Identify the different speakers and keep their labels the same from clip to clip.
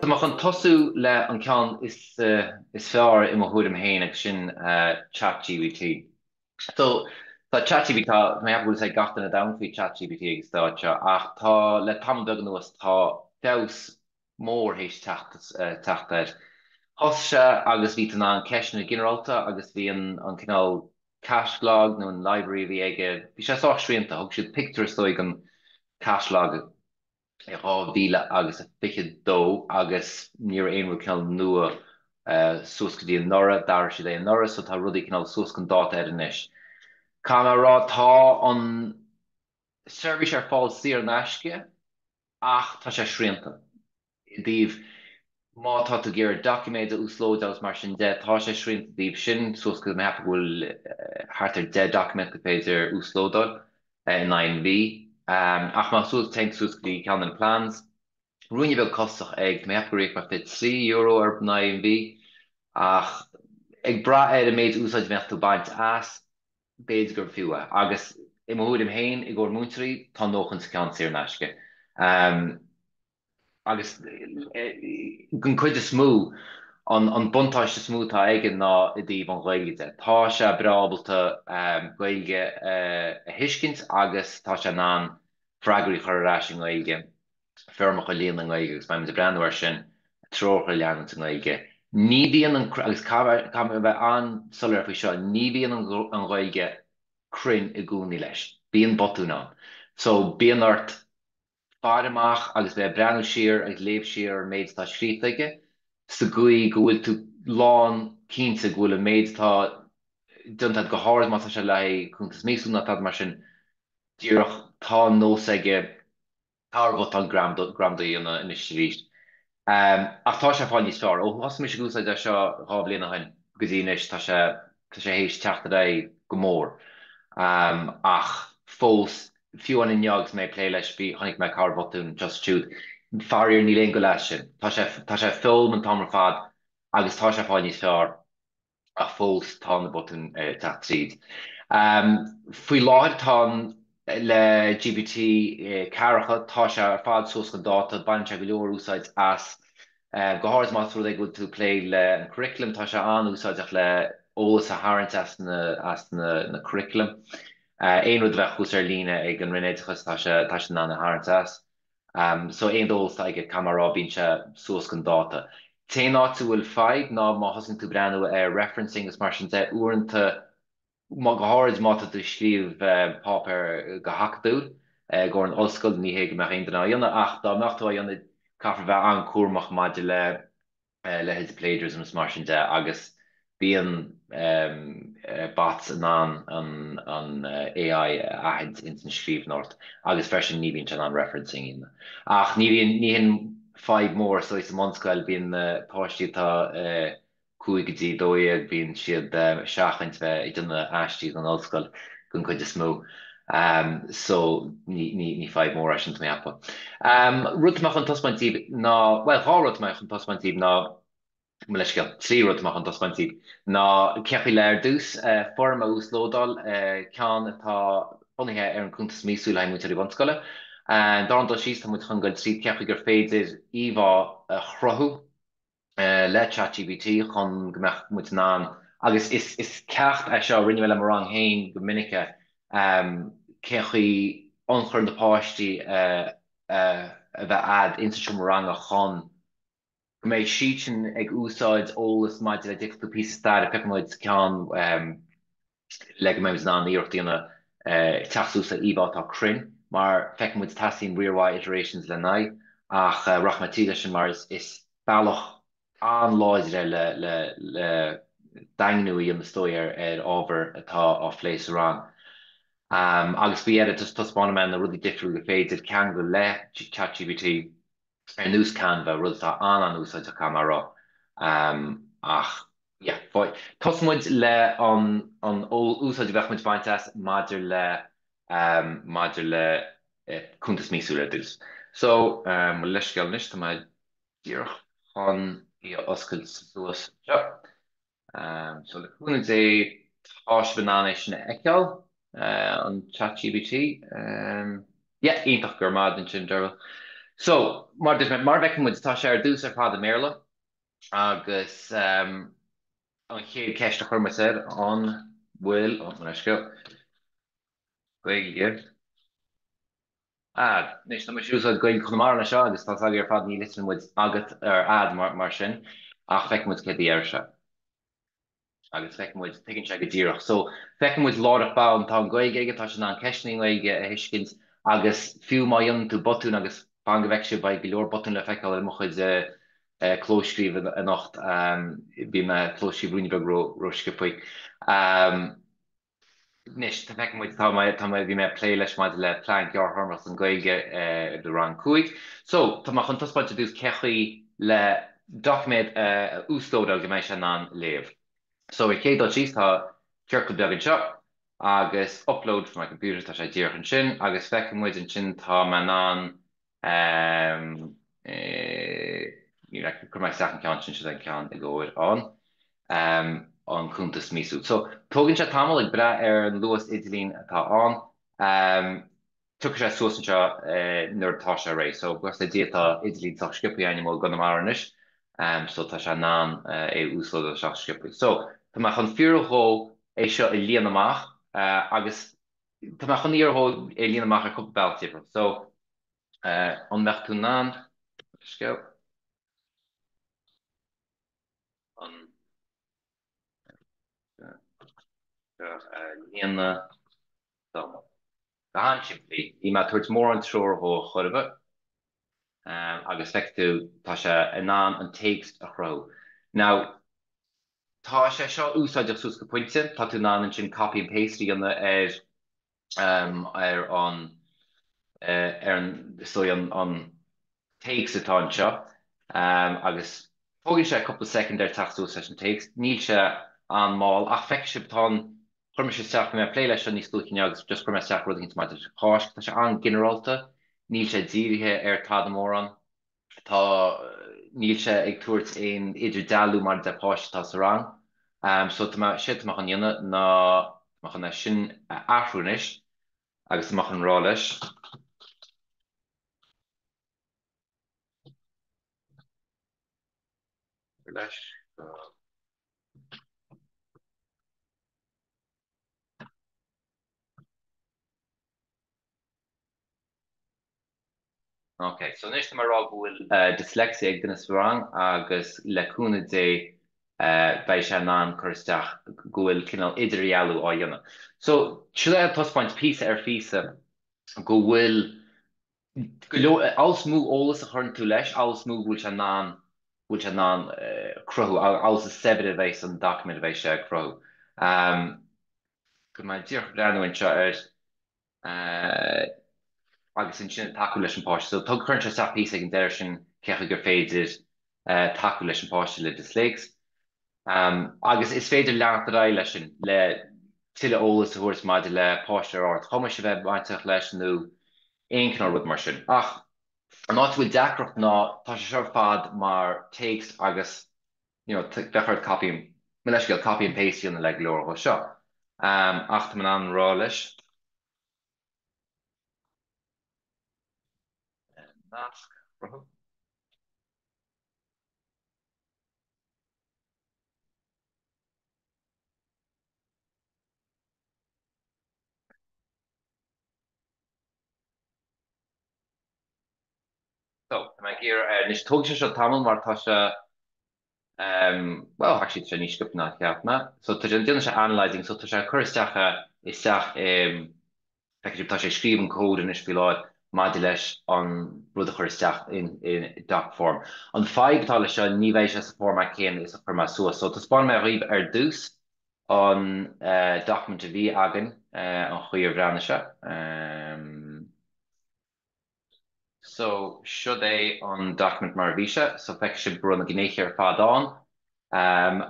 Speaker 1: Mag an tosú le an cean is fearr I mo thuaidh héin ag sin ChatGPT. So tá ChatGPT mé bhfuil sé gatainna damhfaí ChatGPT agus státe ach tá le tam beag nuas tá fés mór hééis teachtaid. Thosa agus bhí an ceisna generalta agus bhí an cinál caiislog nó an library bhí aige bhí sé áisríonnta thug siad picture stoig an caiislog rá agus a fiche dó agus níor éonú ceall nua suas go dtí an nora dar si é an nora so tá rudí cinál suas an dát inis. Cá rá tá an service ar fáil sí ar neisce ach tá sé srianta. Díobh má tá a ggéir document úslóidegus mar sin de tá sé srianta díobh sin suas go mepa bhfuil hartar de document go féidir úslódal in 9V. Ach má sús teint sús go dtí ceann an plans. Rúine bheith cosach ag mé réic mar fit €3 ar 9V ach ag bra a méid úsáid mechtú baint as béid gur fiúa agus I mo thuaidh héin I ggur múinteoirí tá nóchan sa cean sír neisce. Agus gon chuid is smú an buntáiste smútá aigen ná I dtíobh an Ghaeilge. Tá sé breábalta Ghaeilge a hiiscint agus tá sé ná freagaí chuirrás an Ghaeilge. Fermach a líon an Ghaeilge agus baim de brandhar sin trocha leanana an Ghaeilge. Ní bhíon an agus cam bheith an solar faoi seo, ní bhíon an Ghaeilge crin I gúnaí leis. Bíon botú ná. So bíon ort fád amach agus bheith breanú siar agus léamh siar méid tá scríbhtaige. Sa gcuí go bhfuil tú lán cínta go bhfuil a méid tá duntad go háir má tá sé le chuntas mísúna tá mar sin díreach tá nós aige tábhat an gramdaí ina sríist. Ach tá sé fáil níos fearr ó has mis gúsáid de seo rábbliana hain go dtíis tá sé hééis teachta go mór. Ach fós fiú an inneags mé lé leis bhí tháinig me carbotún just siúd farir ní léon go leis sin. Tá sé film an tamar fad agus tá sé fáil níos fearr a fós tá na botún teach tríd. Faoi láir tá le GPT caracha tá sé ar fad sos an dáta bainte go leor úsáid as go háirs más ru go tú play le an curriculum tá sé an úsáideach le ólas a háint as na curriculum. Éon rud bheith chús ar líne ag an rinnéidechas tá sé ná na háint as. So éon dós ag camerará bín se sos an dáta. Té ná tú bhfuil feid ná má hosann tú breanú referencing is mar sin de uanta má go háirid má tú scríomh pápar go hackú gur an osscoil ní héige me réidirna dhéanana ach dá mechtá dhéanana caafar bheith an cuamach maidir le his plagiarism mar sin de agus bíon bats an AI ahead in scríbnát agus fresin ní bhíonn se an referencing in. Ach ní hin 5 mór so is monscoil bíon páistítá cuaig go dtí dóag bíon siad seachaint bheith I duna eistí an ollscoil gon chuid is smó. So ní 5 mór sin mé apa. Rudach an tospaintíb ná well há rudach an tospaintíb ná leisce trí rudach an tospaintíb ná ceapaí leir dús forma ús lódal cean atá bunithe ar an chuntas mísú le múinteoir bhunscoile. Dá an síos tá mu chun goil trí ceapaí gur féidir íbhá chrothú le ChatGPT chun gombeach mu ná agus is cecht seo rinne le mar an hain go minice cechaí anchur na páistí a bheith ad insta rang a chun go méid sítin ag úsáid ólas maid le dictú pí staid a peicmáid cean le go méid ná íortaíonna teachúsa íbátá crin mar feicmid tasín rearwide iterations le naid ach rachmatíile sin mar is bailach an láidir le daingnuí an na stóir ar ábhar atá á phlééis ran. Agus bhí just tospána me na rudí difriú go féidir cean go le ChatGPT ar nús Canva rudtá an úsáid a camera ach tosmuid le an úsáid bheithmuid baintas maidir le chuntas mísú le dús. So leisceall níos tá maid díreach chun I oscail suas seo. So le chuúna é táis banana sin eiceáil an ChatGPT. Ítach gur mad an sin Derval. So, mar bheiceann muid tá sé ar dús ar fád méle agus an chéad ceiste chuirma sé an bhfuil ó man sco Gaeilge. Nes na siú a goil chumar na seo agus tá ar fád ní litin muid agat ar mar sin ach feic muid cé ar se. Agus feicimid tuigann se go ddíireach. So feicimid láir a fá tá Gaeilge tá sin an ceisning Gaeilge a hiiscint agus fiú maion tú botún agus fan go bheic se ba go leor botún le feiceáil ar mo chuid clóscríb a nacht bí me clósí bhuiinebeg roiscipaí. Nis tá feicimid tá bhí me plé leis maid le plank ar harmas an Gaeilge do ran cuaig. So tá chun taspáinte dús cechaí le document ústódal go mééis se an léamh. So I chéad síos tá ceirca beaggan seo agus upload from my computer tá sé ddíoch an sin agus feicimid an sin tá man an chumach seach an cean sin an cean I ggóir an cúntas mísú. So tógann sé tamil ag bre ar an luas Idilín atá an tu sé suasan seo nuairtá sé rééis, so gus le diaatá Idilín tá scipaí animal go marnis, so tá sé ná é úslo a seach scipaí. So Tá chun fearthó é seo I líon amach agus tá chun íorthó é líon amach a cúpa beltípa. So an mecht tú ná sco an líana Gahan siimplí I me tuairt mór an trúr ó choribh agus feicú tá sé in an text a chró. Now tá sé seo úsáideach sús go pointe, tá tú ná an sin copy and paste anna ar an takes atá anseo agus fógann sé couple second ar taú session takes, níl se an máil ach feic se tá chuirme sé seach me plé leis níos clúcin agus just chuirme seach rudint máis cháis tá se an generalta, níl sé ddíirithe ar tá mór an tá níl se ag tuairt in idir dalú mar de páistá sa rang. So si an dionine ná chun sin ahrúnis agus an rá leis. Okay, so níos mar rá bhfuil dyslexia ag duine rang agus leúna dé bei sé ná chuisteach gohfuil cinál idirhealú á dionine. So si le tospáint písa ar físa go bhfuil als mú ólas a chun tú leis, als mú bhfuil se ná cruthú, als a sebide bhééis an document bhééis sé cruthú. Go mai ddíoch breanúin seo agus in sin taú leis an páiste. So tug chuint se sapí ag an deir sin cecha gur féidir taú leis an páiste le dyslegs. Agus is féidir leart a lei leis sin le tiile ólas a thuairt maidir le páiste át chumas se bheith baintach leis nó éonar rud mar sin. Ach an áhfuil deachreacht ná tá se seo fad mar takes agus dechar copy me leis gal copy and paste na le leor go seo. Ach man an rá leis. So here nis tóg se tamil mar tá se well actually sé ní skip nach cheapna. So tá an duna se analyzing, so tá se chuisteacha isteach tá sé scríban cód in is fi láid mai leis an rud a chuisteach in doc form. An feibtá lei se níhééis se sa forma céan is for suas. So tá spáin me riomh ar dús an document a bhí agan an chuir bhreanne se. So should é an document mar bhíse, so feic si bruna gnéiche ar fádáin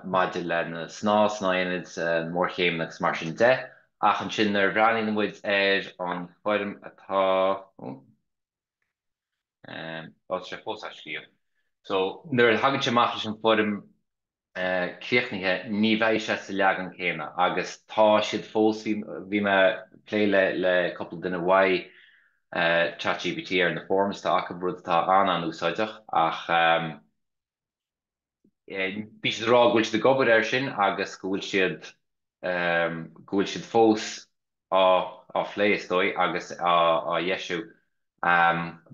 Speaker 1: maidir le na snáinid mórchéimnachs mar sin de ach an sin ar bhreanín muid an fáidim atá sé fós scríomh. So nuair hagann sé mach an fáidim críochnithe ní bheith se sa leagan chéine agus tá siad fós bhí me plé le couple duine bhaid ChatGPT ar na formas tá acha brud tá an úsáideach ach bí siad rá gúil siad gobar ar sin agus gúil siad fós á phléas dói agus á dhéisiú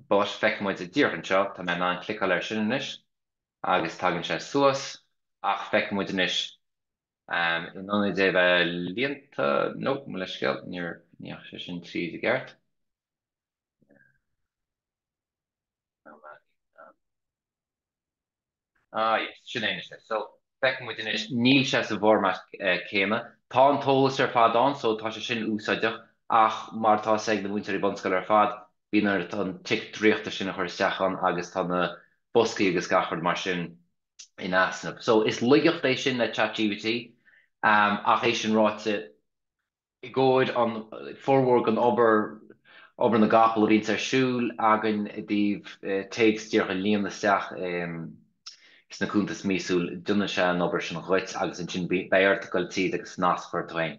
Speaker 1: but feicimid a ddíorchan seo tá me ná an clical ar sin inis agus tagann sé suas ach feicimid inis in anna dé bheith líonta nó mu le sciil níor sé sin tríd a gceart. Yes, sin éine sé. So feiceann muid inis níl sé sa bhformat céime. Tá an tólas ar fad an, so tá sé sin úsáideach ach mar tá ag na múinteoirí bunscoile ar fad, bhíon ar an tic dríochta sin a chuir isteachán agus tá na boscaí agus gachard mar sin in asnamh. So is ligeocht é sin na ChatGPT ach é sin ráite i ggóid an forward an obair na gapal a bhíonn arsúil agan i dtíobh téagstíoch a líon isteach is na cúntas mísúil duna sé an obair sin chuit agus an sin béart goil tíad agus nasfuir doin.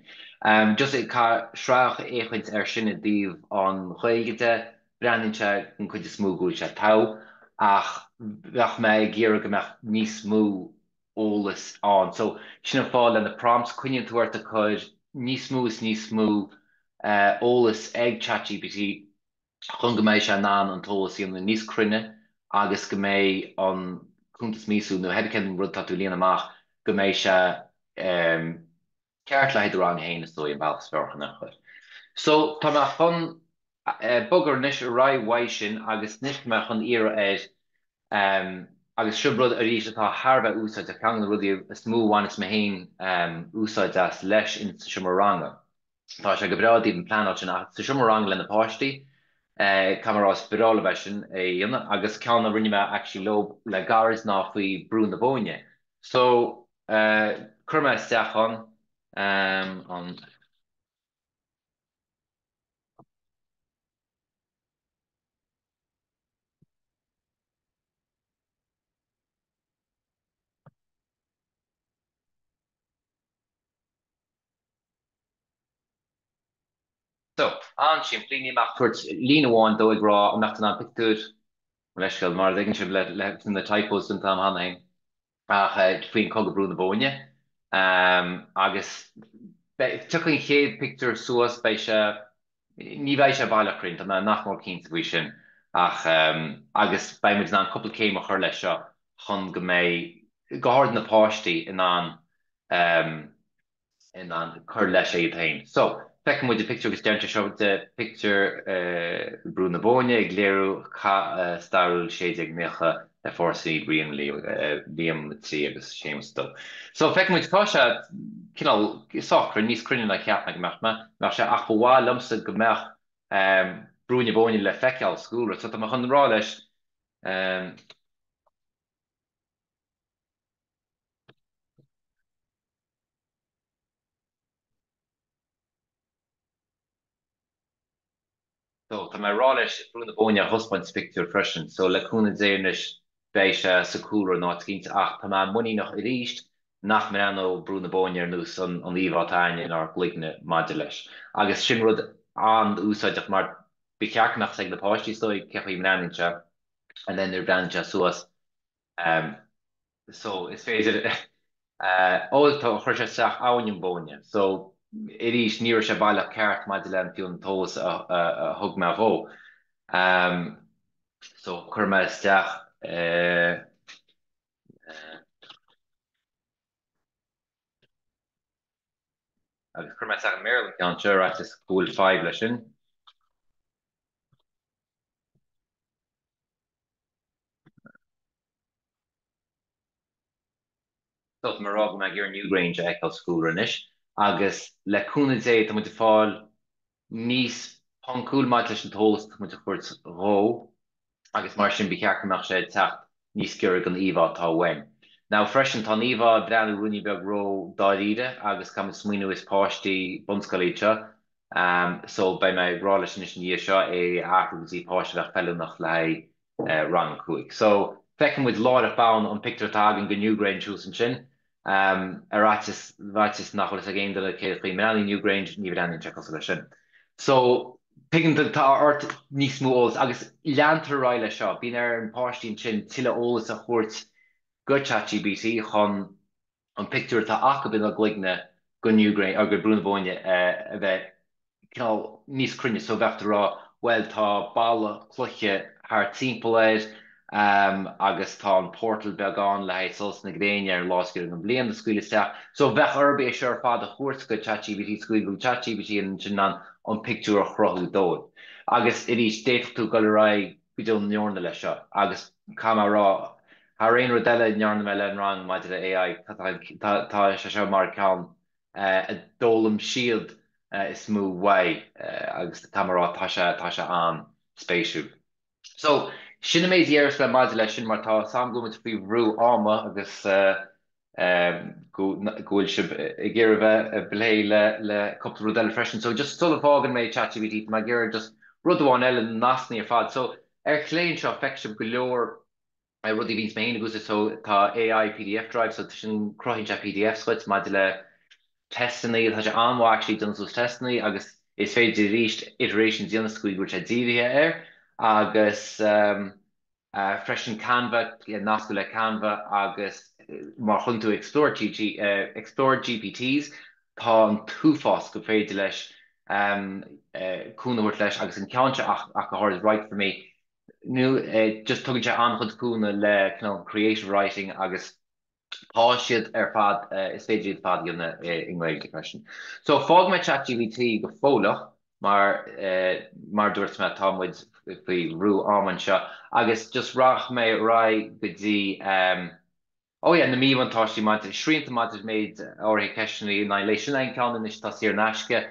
Speaker 1: Just i cá sreach échaint ar sin a díomh an Ghaeilge breanann se an chuid is smúgúil se tá ach bheach me ggéar go meach níos smú ólas an. So sinna fáil na prompts cuineann tuairt a chuid níos smú ólas ag ChatGPT chun go méid se ná an tólas íon na níos crunne agus go méid an chuntas mísú nó heb cin rud tatú líana amach go méid se ceart le idir an héana dó an bailachs fearchan nach chuir. So tá me chun bogar níos a ráhhaid sin agus níos me chun ire éid agus sibrod a ríis atá Harbheith úsáid a cheann rudí is smúháin is me héin úsáid as leis in simarranga. Tá sé go breáí an planáid sin sa simarranga le na páistí Camerarás Spidéal bheith sin dhéanana agus ceanna rinne me actually lob le garis ná faoi brún na bóine. So chuma isteachán an so an sin plíní amach tuairt lína bháin dó ag rá amach an picúr leiscail mar dgan si le na typos an tam hanaim ach faoin cogad brún na bóine agus tuchan chéad picture suas bei se ní bheith se bailachrin an nachmór cínta bhui sin ach agus beimiid ná an coppla céim a chuir lei seo chun go méid gáhard na páistí in an chur leis é tain. So fecin muid de picture agus deanta seo de picture brún na bóine ag léirú starúil séad ag mécha a fórsaí bríon líam trí agus séimstó. So fecin muid tá se sochar níos crunne le ceapna go meach me se ach bháil lumsa go meach brúne bóine le feiceáil scúra, so tá chun rá leis so tá mé rá leis brúna bóine a husband picture freisin, so leúna déanais bei se sa cúra ná cínta ach tá muí nach i ríist nach me an ó brúna bóine ar nús an íhátáin ar gligne maidir leis. Agus sin rud an úsáideach mar beceacnach ag na páistí stoi cechaí mnainse an then ar brandse suas. So is féidir óiltá chuir sé seach áin bóine. So it is níor se bailach ceart maidir le fiún tólas a thug me bhó. So chur me isteach agus chur me isteach Maryland an seo right is School 5 lei sin. So mar rá me gur Newgrange Echo School inis agus leúna dé tá mu fáil níos pancool maith leis an tólas mu chuirt ró agus mar sin beceachach sé techt níos ceir an omhá tá bhain. Now freisin tá omhá breanú runúni beag ró dáíide agus cum smuoinú is páistí bunscoilíte so bei me rá leis sin níos seo é athúsí páiste bheith fellú nach le rang cuaig. So fecin muid lá a bán an picture tag an go Newgrange hús an sin ráis nach a géim le cé Newgrange ní breann te lei sin. So Tuigeann tá ort níos mó ólas agus leantar ráile seo, bhín an páistín sin tuile ólas a chuirt go ChatGPT chun an picú tá acha bin a gluigne go Newgrain a go brúna bóine a bheith níos crunne so bheachtar rá well tá bailla chluiche haar timpplaid agus tá an portal beagán le sos na gréine ar lásgur an blian na scoileanna. So bheith arbé se ar fád a chuirt go ChatGPT scoil go ChatGPT an sin an picú a chrothú dóid. Agus i rís déit tú go ra bidó neorna lei seo agus camerará Árainn rodile nearna me le rang mai le AI tá se seo mar cean a dólam siad is mú way agus tamara tá se an spéisiú. So sinna méid dhéras le maidide lei sin mar tá sam go fao rú áma agus gohfuil si i ggéir bheith blé le couple rudelle freisin. So just sul fágan méid ChatGPT má ggéir just rudháin eile nasnaí ar fad. So ar chléonn seo feicsim go leor rudí víns mé agus so tá AI PDF drive so sin croithinte PDF scoit maidide le testannaí tá sé anhha actually done sos testannaí agus is féidir ríist iterations dhéanana scuil go sé ddírithe agus freisin Canva nasco le Canva agus mar chun tú explore GPTs tá an túfás go féidir leis cúnahairt leis agus an ceanse ach a hard is right for me. Nu just tugin sé an chud cúna le creative writing agus páisiad ar fad is féidir fad gona in Gaelge question. So fág me ChatGPT go fólach mar dúirt me támuid faoi rú áman seo agus just rach mé ra gotí na míhatáistí mai sríanta mai méid áirthe ceisinaí na lei sin ein cean is tá síar náisce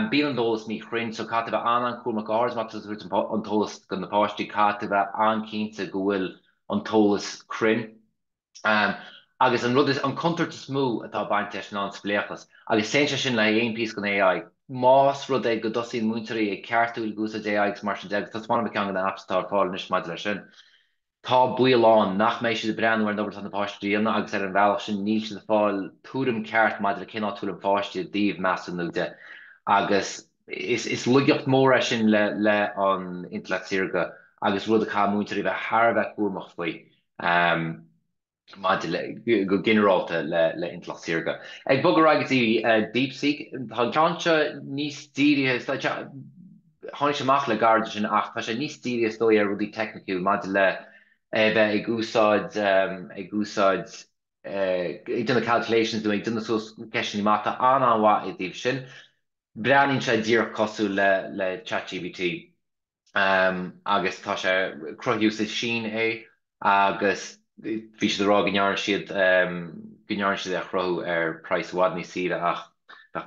Speaker 1: bí an dólas ní chrin so cat bheith an Cormac Ó Tuairisg an tólas gan napáistí cat bheith ancínta go bhfuil an tólas crin. Agus an rud is an contar smú atá baint ná spléachas agus sé sin le éon pí gan AI más rud é go dosí múinteoirí ag ceartúil gus a DX mar de tá mána me cean an appstar fáil is maid lei sin. Tá buán nach mééis de breanhar nó an napáistííanana agus ar an bhealach sin níos de fáil túm ceart maid le cinná túm fáiste díomh meú de agus is lugeocht mór sin le an Intleacht Shaorga agus rud a cha múinteoirí bheith Harbheith cuamach faoi. Go generalta le Intleacht Shaorga. Ag bog agusí DeepSeek tá Johnse níos díri hánig semach le gar sin ach tá sé níos díri stoi ar rudí technicú mad le bheith ag úsáid ag duna calculations do ag duna sos ceisina mata anhha i dtíobh sin. Breanín sé dír cosú le ChatGPT agus tá sé crothú sa sin é agus fi sé rá gnear siad a chrothú ar price wadní siad ach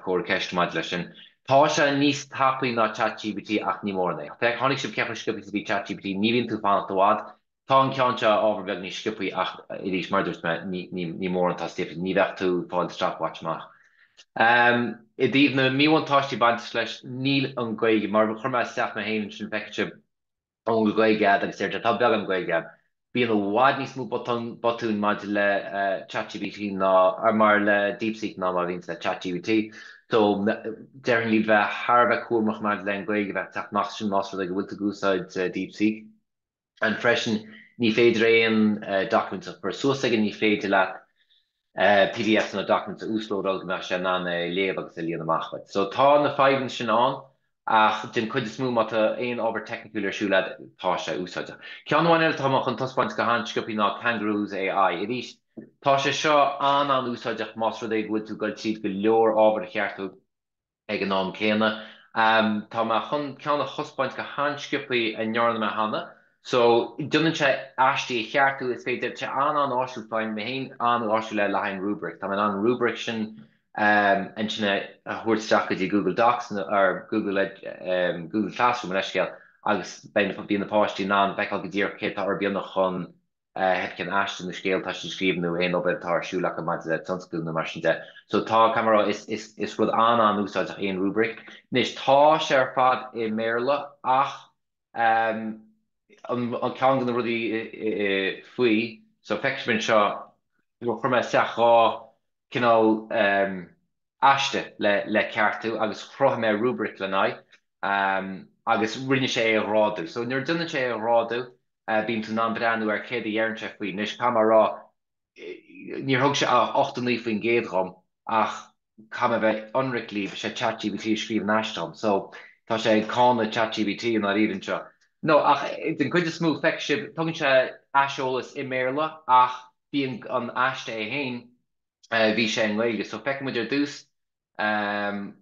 Speaker 1: chóir ceistmaid lei sin. Tá sé níos tapaí ná ChatGPT ach ní mórna. Fe tháinig sib ceapan scipaí bhí ChatGPT ní bhíonn tú fána dohád, tá an ceanse ábhar beag ní scipaí ach i dtís mardúirt me ní mór an tastífa ní bheith tú fáil straphaitach. I dtíobh na míhaintáistí baint leis níl an Gaeilge mar chuma seach na héanaan sin feice an go Gaeilge agus sé tá beag an Gaeilge. Bí an bhád níos mú botún maid le ChatGPT ná mar le DeepSeek ná mar vín le ChatGPT. So dearan lí bheith Harbheith cuamach maid le Gaeilge bheith teach nach sin nás le go bhfuil gúsáid DeepSeek. An freisin ní féidir éon document per suasige ní féidir le PDF na document úslódal me sé ná léamh agus a líana amachhaid. So tá na feibann sin an ach den chuid is smú mata éon ábhar techniúil ar siúla tá sé úsáide. Ceanháin eile táach an tospáint go háinscopaí ná Kangaroos AI. I rís tá sé seo an úsáideach más rud é bhfuil tú goil siad go leor ábhar a cheartú ag an nám céanna. Tá chun ceanna chospáint go háinscopaí a nearna me hana. So dunnen se astí cheartú is féidir se an áisiúáin mé héin an áisiú le hain rubric. Tá an rubric sin an sinna thuirteach go dtí Google Docs ar Google Classroom an eisceal agus beine fan bíonna páistí ná bheitá go dtíar cé ar bíonna chun hebcin astin na scéal tá sin scríbnú é nó tá siúla go maid le sunscrú na mar sin de. So tá camera is rud an úsáideach éon rubric. Nis tá sé ar fad i méle ach an cean gan rudí faoi, so feicmin seo chuma seachá cinál aiste le ceartú agus chrotha mé rubric le ná agus rinne sé a rádú. So nuair dunne sé a rádú, bín tú ná breanú ar chéad dhearnte faoi, nus kam rá níor thug se a 8 faoin géadrom ach kam bheith anriclí sé ChatGPT scríb nastom. So tá sé cána ChatGPT an íann seo. No ach den chuide smú feicse tugann se eisiolalas i méle ach bíon an eiste é héin bhí sé an Ghaeilge. So feic muidir dús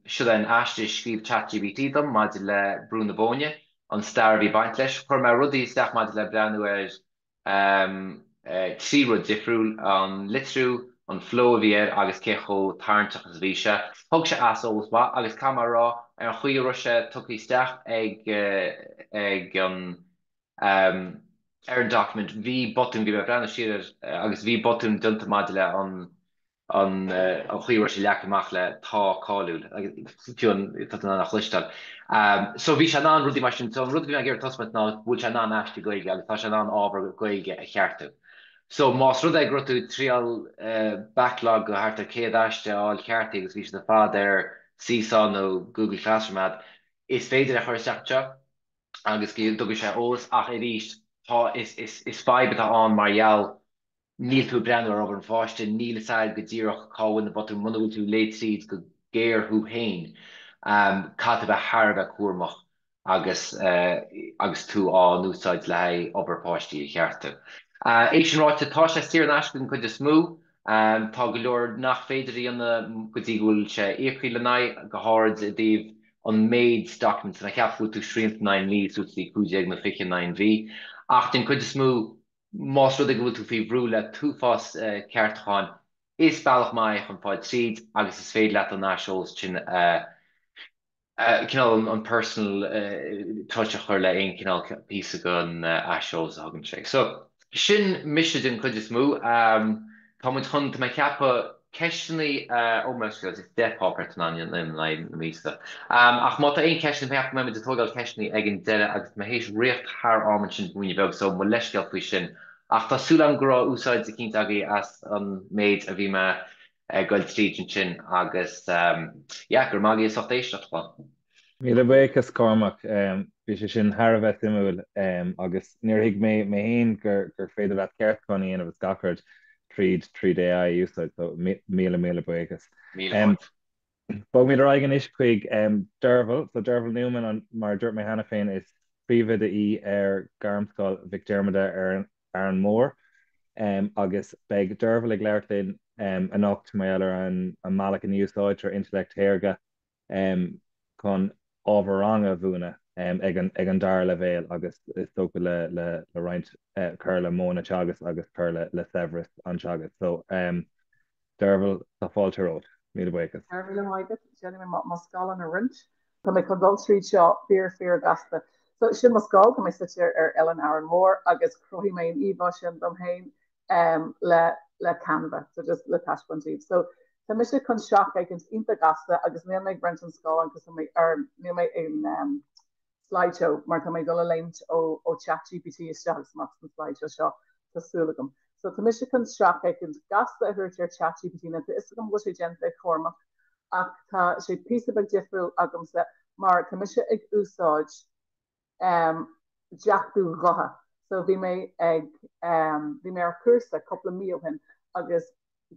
Speaker 1: si an eiste scríb ChatGPT dom maidir le brúna bóine an star bhí baint leis chuir mar rudí isteach maidir le breanú tríú difriúil an litrú an fló a bhíar agus cecho tarnteachchas bhí se. Thug se asolalas ba agus camerará ar an chuú se tuisteach ag ar an document bhí botún go brena siad agus bhí botún dunta maidir le an chuir sé leachach le tááúil nach chluistal. So bhí se ná rudí mar sin rud bhí gur tosment ná bhúil se ná eiste goige agus tá se ná ábhar goige a cheartú. So más rud ag grotú trial backlog go hartar céad eiste áil cheartta agus bhí na fád ar CSAN nó Google Classroom ad is féidir a chuirteachte agus dogus sé os ach i ríist is feibetá an marall níl tú brenn over an fáiste níle said go ddíoch cáin na botú manú tú léitríd go géir thu hain cat bheith Harbheith cuamach agus tú á núsáid le oberpáistí a cheartta. É sin ráite tá sé tíar an eiscin chuid is smú tá go leor nach féidirí anna go dtí bhfuil sé échrí lena go háid a dtíobh an méid document na ceapú tú sríint 9 lí útí cúideag na fiche 9 bhí. Ach den chuid is smú más rud go bhfuil tú fao bhrú le túfás ceartcháin is bailach mai chun fáid tríd agus is féad leat an náisiúls sin cinál an personal tuise chuir le aon cinál pí go an eisiúls a hagann sé. So sin mise den chuid is mú tá mu chun me ceappa ceisinaí ómscoil is depápert an na místa. Ach má aon ceisna peach me de tógáil ceisnaí ag an deire agus me hééis riocht th áman sin bhuiine beh so mo leisceil faoi sin. Ach tásúla an gorá úsáid a cinint agaí as an méid a bhí me goil tríd sin agus gur mágaí is éisteachá.
Speaker 2: Míle buchas Cormac bhí sé sin Harbheith imúil agus níor hiag mé héon gur féidir bheith ceart chuí ana bh scacard tríd AI úsáid so míle buchas. Bog mí aigen is chuig Derval, so Derval Newman an mar dúirt mé hena féin is príomhoide ar Ghairmscoil Mhic Diarmada ar Árainn Mhór agus beag Derval ag leirlinn an 8 mé an malach an úsáid ar Intleacht Shaorga chun ábharrang a bhúna ag an dar le bhéil agus is tóca le roiint chur le móna teagasc agus chur le Severus an teagasc. So Derval tá fáilte ród. Míle buchas.
Speaker 3: Derval aige má scoileanna rint. Tá mé chun Tríd seo fear gasta. So sin má scoil tá mé sit ar Ellen Árainn Mhór agus croí mé an íbá sin dom hain le Canva, so just le taispointíh. So tá mi se chun seach ag inta gasta agus mé ag brent an scáil agus ní mé in slideshow mar tá mé go leint ó ChatGPT isteach mat an slideshow seo tásúlagam. So tá mi se chun seach ag gasta a thuirt ar ChatGPT na is go bhil sé gente Cormac ach tá sé pí bag difriúil agam se mar tá mi se ag úsáid jackú gotha. So bhí mé ar cuasa coppla míl hin agus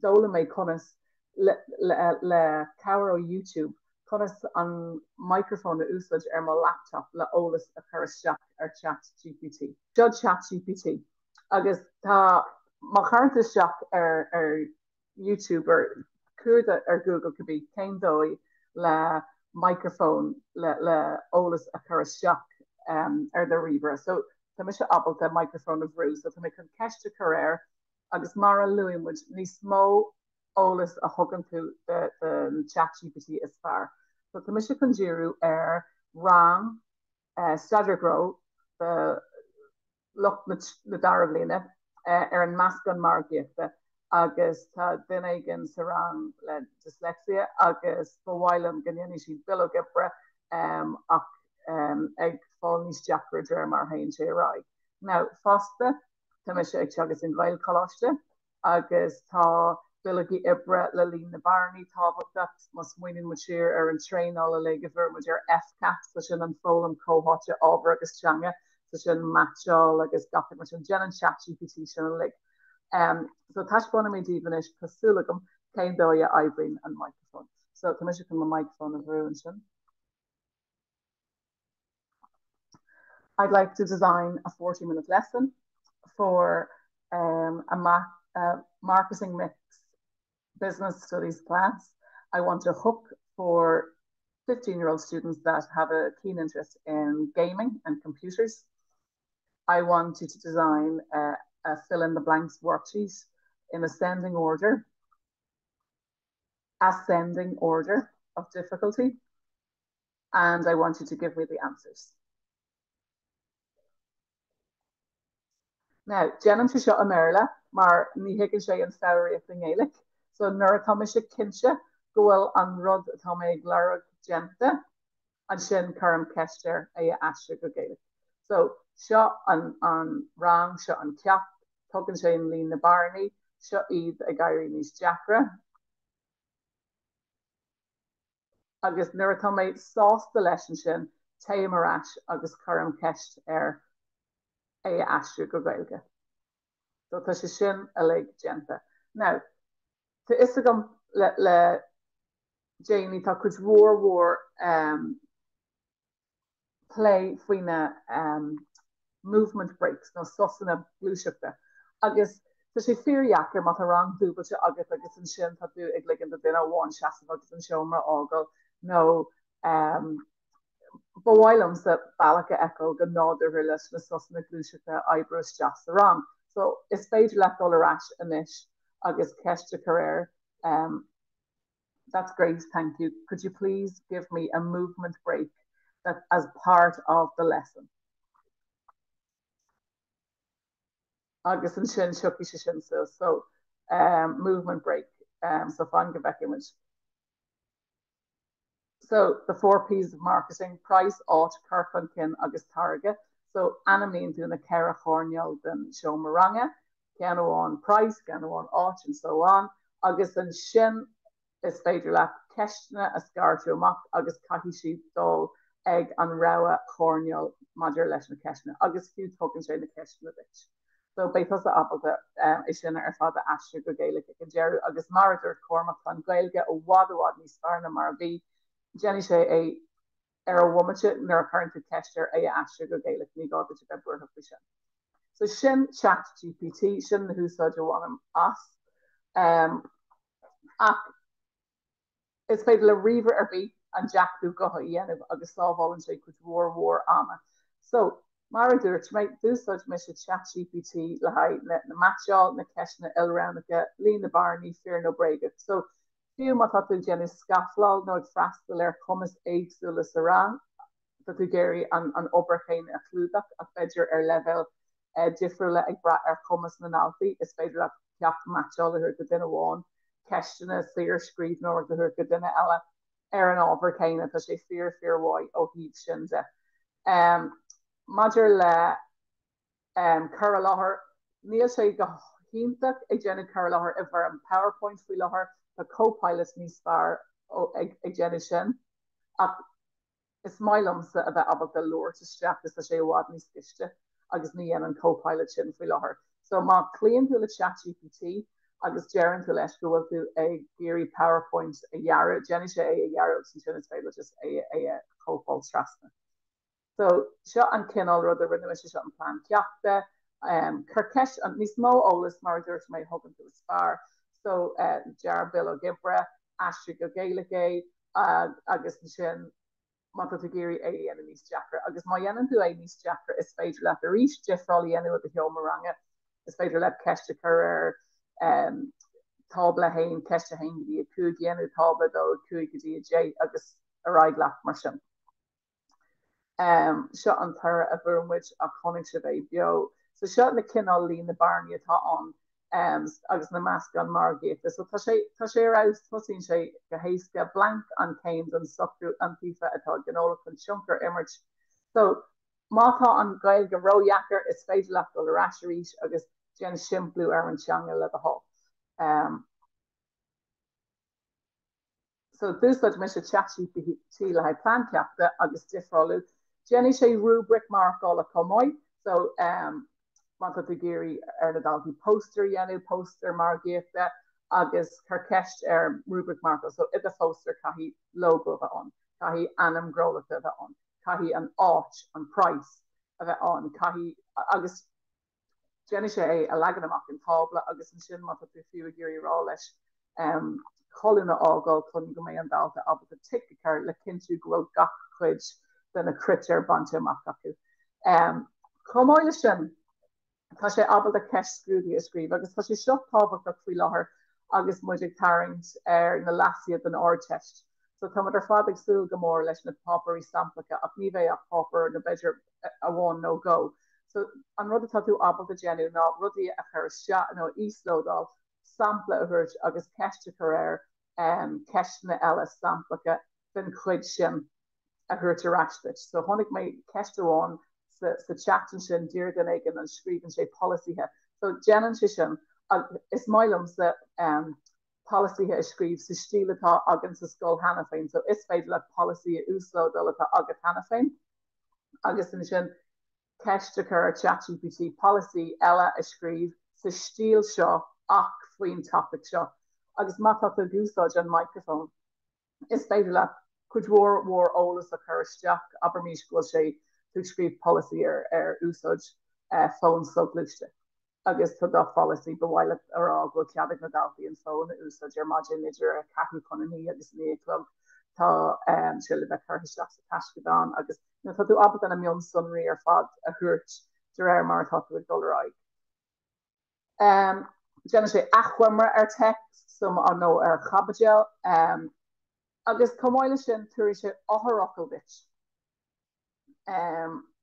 Speaker 3: dóla mé conas le cabhar ó YouTube conas an microphone a úsáid ar má laptop le ólas a chur seach ar ChatGPT. Judge ChatGPT agus tá má charanta seach ar YouTube ar cuada ar Google could be céim dói le microphone le ólas a chur seach ar the river. So tá mis se abal the microphone of Rú, so tá mé chun ceiste choréir agus mar a luin which ní smó ólas a thugan tú the ChatGPT is far. So tá mis se chun díú ar rang staidirgro the lucht na darblíine ar an meascan margéachta agus tá duine gin sa rang le dyslexia agus bhhailm gannne si bil gibre ach ag fáil níos deacradre mar hain sé rá. Now fásta tá me sé ag teagas in Gaelcholáiste agus tá biligi ibre le lína barní tábhacht mas muoinn mu siir an tréála le go bhfuir muidir FCAT sa sin an fólam cóháte ábhar agus teanga sa sin matchall agus gafa mar sin gen an ChatGPT sin an lig. So taisbána mé díban is cosúlagam céim dóide eibrín an microphone. So tá mis go microphone of ruin sin. I'd like to design a 40-minute lesson for a marketing mix business studies class. I want a hook for 15-year-old students that have a keen interest in gaming and computers. I want you to design a fill-in-the-blanks worksheet in ascending order of difficulty, and I want you to give me the answers. Now, Jenam se seo Amerila, mar ní hiigeann sé an fáiríocht an Gaelic, so nuair atá sé cinse go bhfuil an rud atá mé glarag genta an sin chum ceistear é aiste go Gaelic. So seo an rang, seo an ceap, tugann sé an líon na barnaí, seo iad a gaiirí níos deacra. Agus nuair atá mé sásta leis an sin taobh marráis agus chum ceist ar é aiste go Gaeilge. So tá sé sin a le genta. Now, tá is agam le Jamie tá chud mhór play faoine movement breaks nó sosanna blúiseachta. Agus tá sé fíorheachar má tá rang dúbailte agus an sin tá tú ag ligean do duine bháin seaamh agus an seomra ágal nó bhhailm sa bailcha echo go náidir leis na sosanna blúiseachta eibreas deas a rang. So is féidir le dul arás inis agus ceiste career. That's great, thank you. Could you please give me a movement break that as part of the lesson? Agus an sin siúci sé sin so movement break. So fan go back image. So the 4 P's of marketing: price, áit, carfan, kin, agus targa. So anamín dúna ceara chorneal den show maranga, ceanú on price, ceanú on áit, and so on. Agus an sin is féidir le ceistena a scarú amach agus caithí siad dul ag an rawa chorneal maidir leis na ceistena, agus fiú tugann sé na ceistena bit. So beitas a appalta is sin ar fad a aiste go Gaelic ag an dearú agus maridir Cormac fan Gaeilge ó wad níos fearna mar bhí Jenny sé é ar a womanse nar a current tester é aiste go Gaelic ní gáda go burtha fi sin. So sin ChatGPT sin na húsáid bhhanam as ach is féidir le riomhar ar bhí an Jackú gotha dhéanamh agus sábhálann sé chud mhór ama. So mar a dúirt méid dúsáid me se ChatGPT le haid na matseáil na ceisna ilránacha lína barnaí fear nó breige. So fiú má tú déanana scafláil nó freastal ar chumas éagsúla sa rang, tá tú géirí an obair chéine a chlúdach a féidir ar level difriúla ag bra ar chumas na náltaí is féidir le ceap matseáil ar go duine bháin, ceistena saor scríb nó go thuir go duine eile ar an ábhar chéine tá sé fearháid ó híomh sin de. Maidir le chur láthair níl sé go híntaach ag déanana chur láthair a bhar an PowerPoint faoi láthair tá copilot níos fearr ag déanana sin ach is mailamsa a bheith abal go leir isteach is sé bhád níos ciste agus ní an copilot sin faoi láthair. So má clíonn tú le ChatGPT agus dearan tú leis go bhfuil tú ag géirí PowerPoint a dhearú, déanana sé é a dhearú san sin is féile just é a copáil trasna. So seo an cinál rud a rinne se an plan ceachta, chuceis an níos mó ólas mar dúirt méid thugann tú spar. So dearbil ó gibre, aiste go Gaeilge agus an sin má tú géirí é ana níos deachra. Agus má dhéanaan tú é níos deachra is féidir le a ríis defrálaí anú a heommaranga, is féidir le ceiste chur tábla hain ceiste hain go dtí a cúig dhéanú tábla dó cúig go dtí a dé agus a ráid leat mar sin. Seo an thura a bhfuid a chonig se bheith bio. So seo na cinál líon na barnaí atá an agus na measc an mar géta. So tá sé rás tosín sé go héisce blank an céim an soú an tífa atá gnóla chun siúnkar immert. So mátá an Gaeilge go roiheachar is féidir le go le raisiéis agus gen siimplú ar an teanga le a há. So dús me se ChatGPT le plan ceapta agus difriúlú. Jenny sé rubric marcála comóid, so man tú géirí ar na daltaí poster dhéanú poster mar géta agus chu ceist ar rubric marca, so ide poster caihí logo bheith an, caihí anam grolata bheith an, caihí an áit an price a bheith an, caihí agus Jenny sé a legan amach an tábla agus an sin man tú fiú géirí rá leis choúna ágáil chun go mé an dalta a go ticar le cinú go gach chuid den a critter bante amach acu. Comáile sin tá sé abal a ceist scrúdi a scríb, agus tá sé seo tábhacht a fao láthair agus muidir tarint ar na lasíad an áirteist. So tá ar fad agsúil go mór leis na popperí samplacha ach ní bheith a popper na beidir a bháin nó go. So an rud atá tú abal a genú ná rudí a chur se nó íslódal sampla a thuirt agus ceiste chu air ceist na eile samplacha den chuid sin a thuirt arráiste. So tháinig mé ceistehán sa chatan sin dír den aigen an scríban sé policythe. So jean sin is mailum sa policythe a scríb sa stíletá agan sa Scoil Éinne féin. So is féidir le policy a úslódal atá agat Éinne féin. Agus in sin ceiste chu a ChatGPT policy eile a scríb sa stíl seo ach faoin topic seo. Agus mata a gúsáid an microphone. Is féidir le chudhór ólas a chuisteach aber mís go sé to scríb policy ar úsáid phone subluiste. Agus tu dá policy bhile ará go ceadig na daltaí an phone úsáid ar maidin idir a caithú chunaí agus nílumm tá si le bheith chuisteach sa taiscadán agus na tú ab an mion sunraí ar fad a thuirt de réir mar tá $1. Jenna sé achhuimar ar text sum an nó ar chabagel agus comáile sin tuair sé áthracail dit.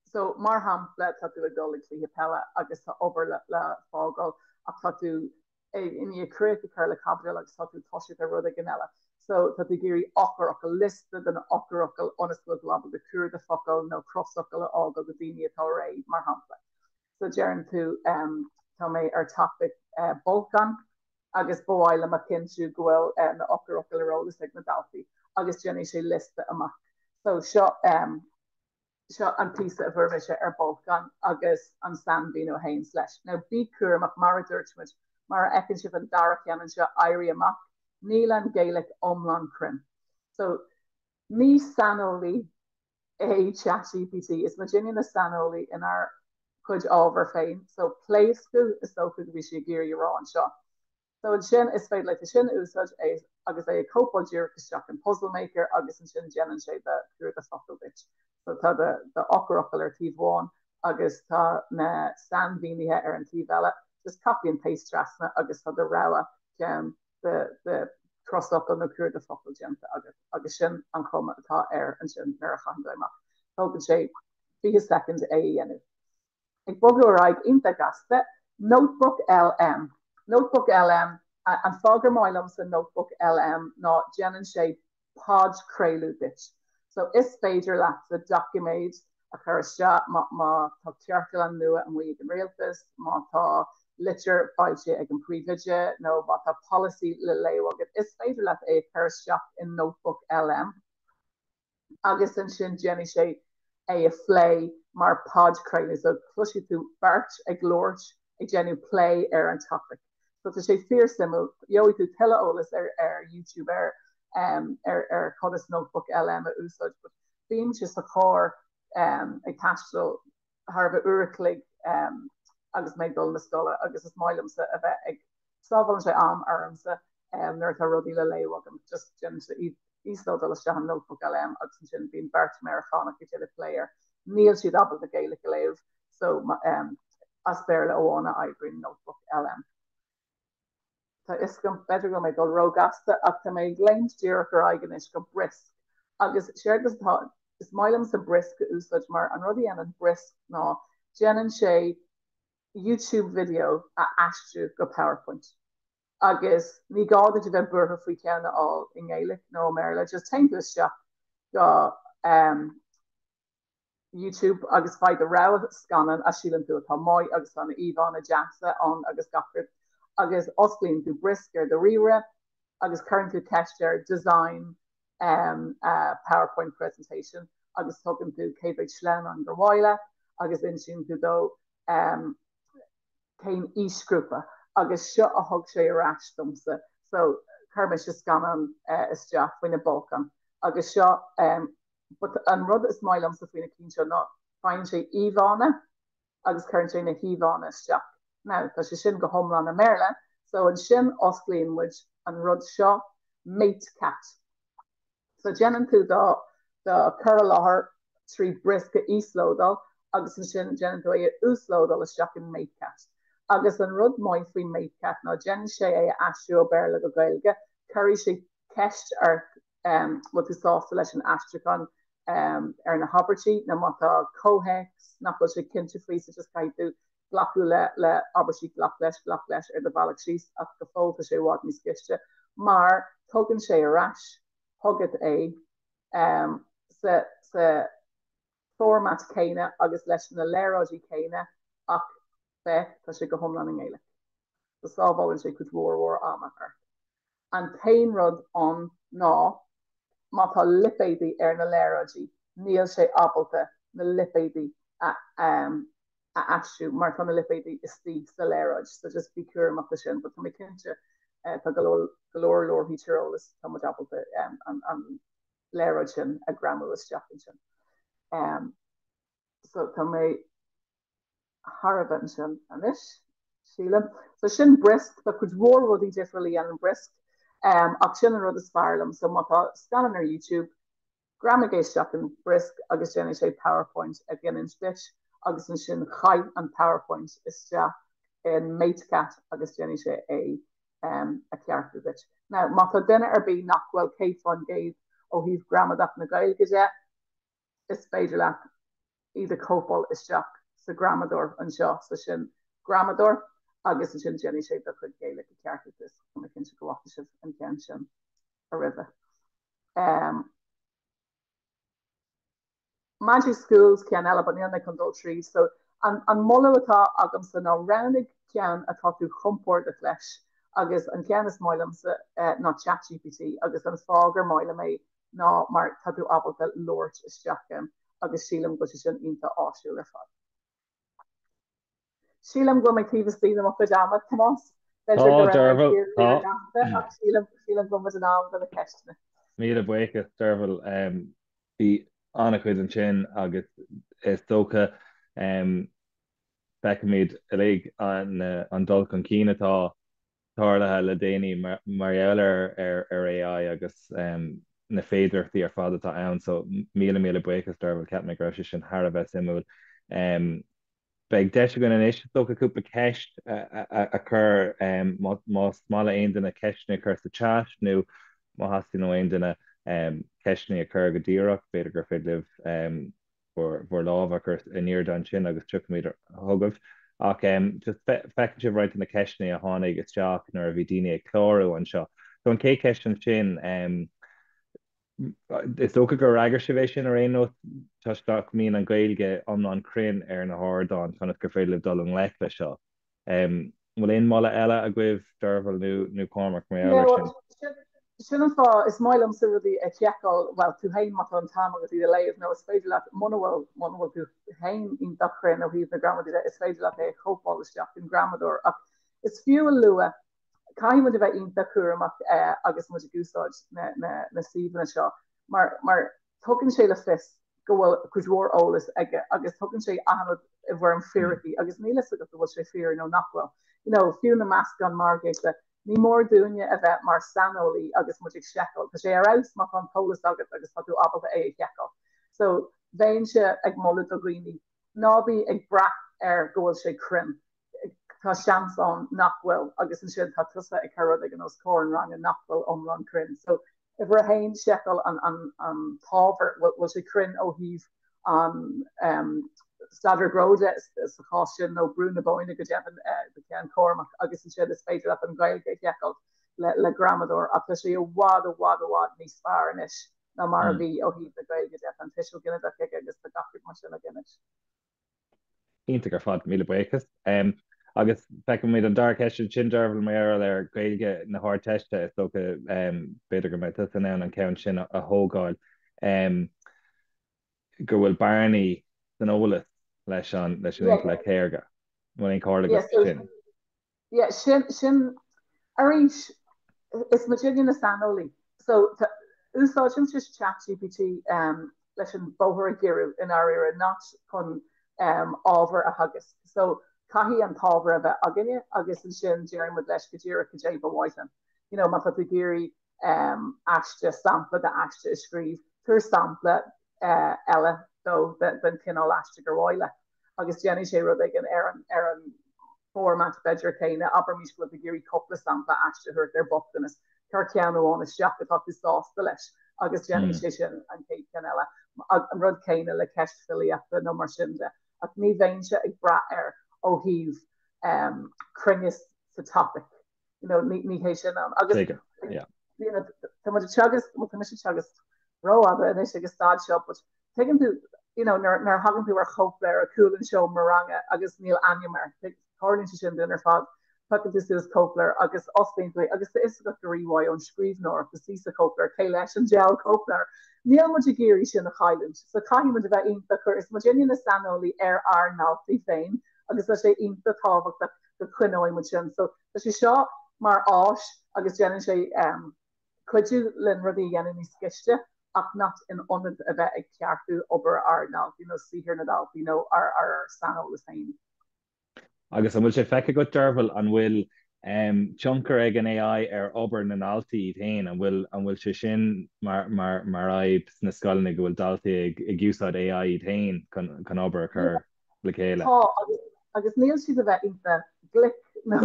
Speaker 3: So mar hapla tá tú a dolig fi pelle agus tá ober le fágal a tá tú inicré chu le cabdal agus tá tú toisi a rud gan eile. So tá tú géirí ochracail listed an ochracail honestly global de cur de focail nó crossocail ágal go daine atá réid mar hapla. So jean tú tá mé ar topic Balkan agus bhile a cinú gohfuil na ochracail arólas ag na daltaí agus Jenny sé liste amach. So seo seo an pí a bhirmise ar Balkan agus an Sanbí ó hains leis. Now bícur amach mar dúirtmuid mar ecinn si an darachan an seo airí amach níl an Gaelic omlan crim. So ní sanolí é ChatGPT is Virginia na sanolí in our chud ábhar féin. So play school is so chud bhí sé géirí rá an seo. So an sin is féid le sin úsáid agus é cópáidúir isteach an puzzle maker agus an sin jean sé de cuair a focail bit. So tá de ochracail ar tíomháin agus tá na sanbhínithe ar an tíhile, just copy and paste trasna agus tá de rawa de crossocail na cuair de focail genta agus sin an cuma atá ar an sin ar a chaimach. Tógann sé 5 seconds é dhéanamh. Ag bogú raig Intleacht Notebook LM. Notebook LM an fágur mailam sa Notebook LM ná jean sé pod creilú bit. So is féidir le a document a chuiste má tá tearcail an nua an bhuaigh an réaltas, má tá litir fáilte ag an príomhoide nó má tá policy le léhagad. Is féidir le é chuisteach in Notebook LM. Agus an sin Jenny sé é a phlé mar pod creilú, so cluisi tú bart ag glóirt ag genú play ar an topic. So tá sé fear simú, joí tú teleolalas ar YouTube ar codas Notebook LM a úsáid, but bhíonn just a chóir ag taistil tharbh uiriclig agus méid dul na scoile agus is mailimsa a bheith ag sábhail sé am armsa nuir tá rudí le léhagam just íslódal se an Notebook LM agus sin bhíon bart Americanach i le player. Níl siad abal na Gaelic léh, so as bear le óhána aigrin Notebook LM. Tá is go beidir go méid dul rógasta ach tá méid léint díreach ar aigen is go brisk. Agus ségus is mailim sa brisk úsáid mar an rudí an brisk ná jean sé YouTube video a astú go PowerPoint. Agus ní gáda de bheith burtha faoi ceanna á in Gaelic nó Merle, just teimplisteach go YouTube agus fáid a ra scanan a sílan tú atá mai agus an Ivan a Jacksa an agus gafrid agus osglín tú brisker de rire agus current tú tester design PowerPoint presentation agus tugann tú céimhid sleán an gur bhile agus inisiún tú dó céim ísgrúpa agus seo a thug sé arás domsa so chuirrma se scanan isteach faoine Balcan agus seo an rud is mailam sa faoine cín seo ná fáin sé íomhána agus chuann sé na híomhána isteach. Now tá sé sin go thomlan na Maryland so an sin osclaíon muid an rud seo mate cat. So jennen tú dá chur láthair trí brisca íslódal agus an sin jennen tú é úslódal isteach in mate cat. Agus an rud mai faoi mate cat ná jennen sé é asú bearla go Gaelge, chuir sé ceist ar wat tú sásta leis an astrachan ar na habertí na mata cóhex nach sé cinnte frí just caiú glaú le abertí glach leis ar de ballach síos ach go fóta sé bhád ní skiiste, mar tugann sé arás thugad é sa format céine agus leis na léireoidí céine ach bheith tá sé go thomlan an Gaeilge. So sábháil sé go mhór amachar. An tain rud an ná má tá lipéidí ar na léireoidí, níl sé ábalta na lipéidí a asú mar tá na lipéidí is tí sa léireoid, so just bí cuair amach sin, but tá mé cinnte tá golóir lorthaí tíreolalas tá muid ábalta an léireoid sin a gramú isteach sin. So tá mé Haravan sin anis sílam. So sin brisk, but chud mhór rudí difriúlaí an brisk ach sin an rud is fearlam, so má tá scanan ar YouTube, gramagéisteach an brisk agus déana sé PowerPoint a gin speech agus an sin chaoi an PowerPoint isteach in matecat agus déana sé a ceartú bit. Now má tá duine ar bí nachhfuil céit fan géad ó híh gramadach na Gaeilge is féidir le iad a cópal isteach sa gramador an seo sa sin gramador agus an sin déana sé do chud Gaeilge a ceartú is go cin se gohhacha sih an cean sin a rive. Magic schools cean eile baníanana chun trí, so an molla atá agam san ná roundnig cean atá tú chumpóir a leis agus an cean is mailam ná ChatGPT agus an fágur maiile mé ná mar taú abalta Lord isteach agus sílam go sin ionta áisiú ar fad. Sílam go mé tíh líam a chudama Tomás
Speaker 2: Derval
Speaker 3: sílam go an ná go a ceistena.
Speaker 2: Mí a bucha Derval bhí anna chuid an sin agus is tócha feicimid an dul an cínatá tálathe le déanaine marhealar ar AI agus na féidirchtaí ar fad atá ann, so míle buchas Derval ceapna gro sin Har bheith simú. Beag de gon an éis tócha cúpla ceist a chur má smála aon duna ceistna chur sa chat nó má hasí nó aon duna ceistna a chur go díreach beidir gur féidir bhór lábh chu iníor don sin agus tuid thugah ach just feiceann sibh right in na ceistna a tháinig isteach nar a bhí daine ag chlárú an seo. So an cé ceistan sin is tócha gur agur si bhééis sin ar aon nó táisteach míon an Gaeilge an crin ar na hádáin chuna gur féidir dul an le seo. Bhfuil éon mála eile a gcuibh Derval nó Cormac mé eile sin.
Speaker 3: Sin fá is mailam sa rudí a cheáil well tú hain mat an tam agus í léh nó is féidir le manhfuil tú hain in dachrén ó híh na gramadí is féidir le é chopáil isteach in gramador ach is fiú lua caiim a bheith on dacúach agus mu gúsáid na sína seo mar tugann sé le fis gohfuil chudhór ólas aige agus tugann sé anad i bhar an fearí agus níle agus bhfuil sé fear nó nachhfuil. Fiú na meas gan margé le ní mór dúine a bheith mar sanolí agus mu seáil, Tá sé arás má an tolas agus tú abal é cheáil. So bhéin se ag molla do rií nábí ag brath ar ggóil sé crim. Tá seanán nachhfuil agus an sin tá tusa ag chu ag an os cóin rang a nachhfuil omran crin. So if we're hain shekel an táver was sé crin ó híh an Stader Grode is a caution no brúna boine go Devon the Ken Cormac agus an sin is féidir up an Gaelge jekel le gramador a sé wad ní sparish na mar vi ó hí the Gaelge an ti ginne agus the gafri mar sin a ginne.
Speaker 2: Integrar fad míle buchas. agus fe mé an dar ceiste sin Derval mé ar Gaelge na háir teiste is so beidir go mé tu an ceann sin a thógáil gur bhfuil barnaí san ólas leis an Intleacht Shaorga bhfuil an cálagus sin.
Speaker 3: sin arís is mu na sanolí so úsá sin just ChatGPT leis an bóthir ggéirú in áir not chun ábhar a hagus so caihí an tábhar a bheith aginine agus an sin déirm mu leis go ddíra go dé bhhaithlan má fa géirí aiste sampla de aiste is scríb tuair sampla eile dó den cinál aiste gur bháile agus déanaine sé rud ar an format beidir céine aber mis go géirí coppla sampla aiste chuir ar bochtanas car ceanháin is seach atá sásta leis agus déanaine sé sin an cé eile an rud céine le ceist filiachta nó mar sinnde ach ní bhéinse ag bra ar ó híh cringus sa topic ní hé sin an agus teagas ro a is agus stad shop te tú nar hagan tú ar chopla a coolin show maranga agus níl animar Corlin sin dinner fad this is Copeler agus ospein agus is go goíhá an scríb nor the Cisa Copeler Ke an gel Copeler Níl mu géri sin a Highland so cai mu bheith inta chu is Virginia na sanolí ar nátí féin agus lei sé inta tábhacht go chuinóim mu sin so sé seo mar áis agus gen sé chuidú lin rudí dhéanana ní skiiste ach not in onad a bheith ag ceartú ober ar ná sihir nadal ar sanol is féin.
Speaker 2: Agus an bhfuil sé feice go Derval an bhfuil chunkar ag an AI ar obair na náltaí tain an bhfuil sé sin mar aib na scoileanna go bhfuil daltaí ag úsáid AI tain chun obair chur le chéile.
Speaker 3: Agus níl siad a bheith inta glic no